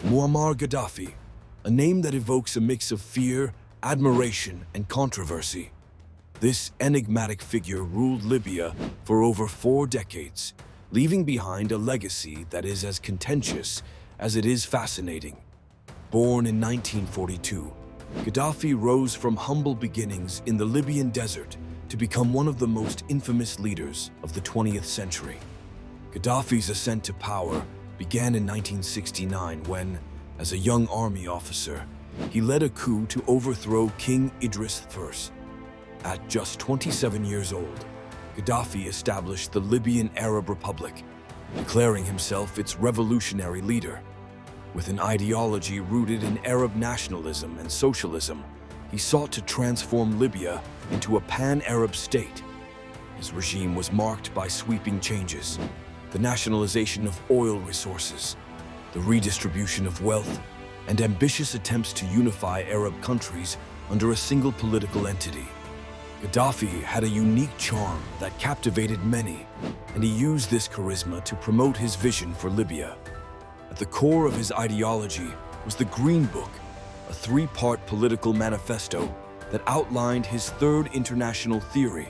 Muammar Gaddafi, a name that evokes a mix of fear, admiration, and controversy. This enigmatic figure ruled Libya for over 4 decades, leaving behind a legacy that is as contentious as it is fascinating. Born in 1942, Gaddafi rose from humble beginnings in the Libyan desert to become one of the most infamous leaders of the 20th century. Gaddafi's ascent to power began in 1969 when, as a young army officer, he led a coup to overthrow King Idris I. At just 27 years old, Gaddafi established the Libyan Arab Republic, declaring himself its revolutionary leader. With an ideology rooted in Arab nationalism and socialism, he sought to transform Libya into a pan-Arab state. His regime was marked by sweeping changes: the nationalization of oil resources, the redistribution of wealth, and ambitious attempts to unify Arab countries under a single political entity. Gaddafi had a unique charm that captivated many, and he used this charisma to promote his vision for Libya. At the core of his ideology was the Green Book, a 3-part political manifesto that outlined his Third International Theory,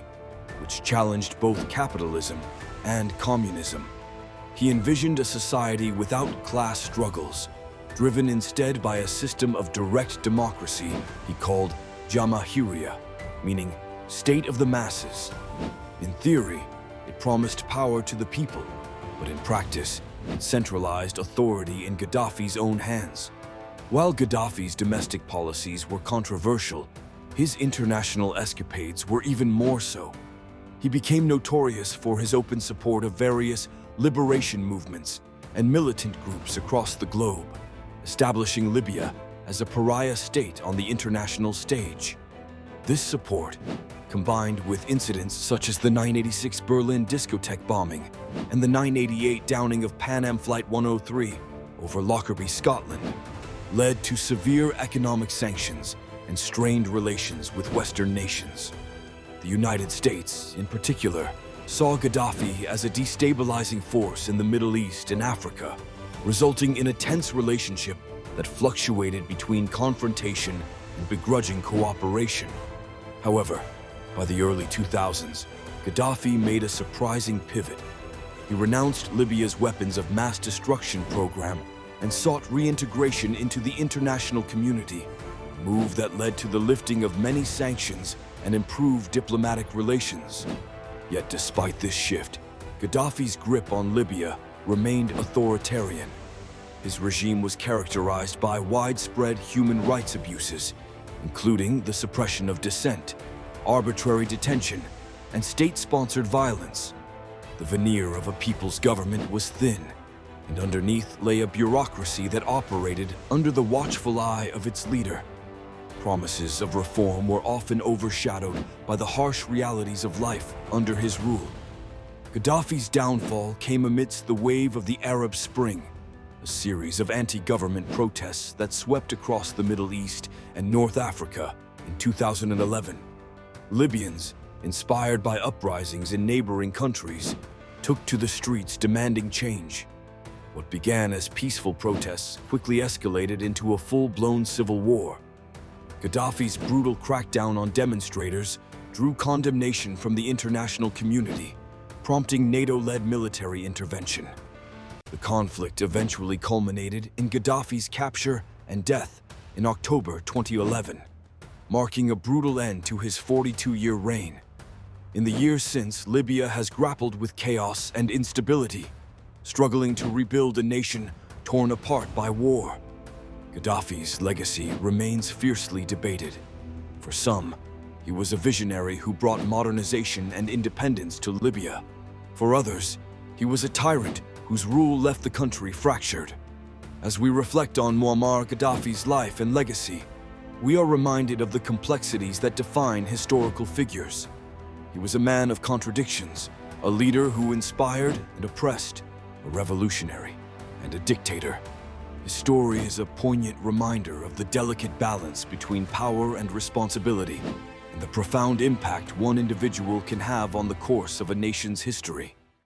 which challenged both capitalism and communism. He envisioned a society without class struggles, driven instead by a system of direct democracy he called Jamahiriya, meaning state of the masses. In theory, it promised power to the people, but in practice, it centralized authority in Gaddafi's own hands. While Gaddafi's domestic policies were controversial, his international escapades were even more so. He became notorious for his open support of various liberation movements and militant groups across the globe, establishing Libya as a pariah state on the international stage. This support, combined with incidents such as the 986 Berlin discotheque bombing and the 988 downing of Pan Am Flight 103 over Lockerbie, Scotland, led to severe economic sanctions and strained relations with Western nations. The United States, in particular, saw Gaddafi as a destabilizing force in the Middle East and Africa, resulting in a tense relationship that fluctuated between confrontation and begrudging cooperation. However, by the early 2000s, Gaddafi made a surprising pivot. He renounced Libya's weapons of mass destruction program and sought reintegration into the international community, a move that led to the lifting of many sanctions and improved diplomatic relations. Yet despite this shift, Gaddafi's grip on Libya remained authoritarian. His regime was characterized by widespread human rights abuses, including the suppression of dissent, arbitrary detention, and state-sponsored violence. The veneer of a people's government was thin, and underneath lay a bureaucracy that operated under the watchful eye of its leader. Promises of reform were often overshadowed by the harsh realities of life under his rule. Gaddafi's downfall came amidst the wave of the Arab Spring, a series of anti-government protests that swept across the Middle East and North Africa in 2011. Libyans, inspired by uprisings in neighboring countries, took to the streets demanding change. What began as peaceful protests quickly escalated into a full-blown civil war. Gaddafi's brutal crackdown on demonstrators drew condemnation from the international community, prompting NATO-led military intervention. The conflict eventually culminated in Gaddafi's capture and death in October 2011, marking a brutal end to his 42-year reign. In the years since, Libya has grappled with chaos and instability, struggling to rebuild a nation torn apart by war. Gaddafi's legacy remains fiercely debated. For some, he was a visionary who brought modernization and independence to Libya. For others, he was a tyrant whose rule left the country fractured. As we reflect on Muammar Gaddafi's life and legacy, we are reminded of the complexities that define historical figures. He was a man of contradictions, a leader who inspired and oppressed, a revolutionary and a dictator. His story is a poignant reminder of the delicate balance between power and responsibility, and the profound impact one individual can have on the course of a nation's history.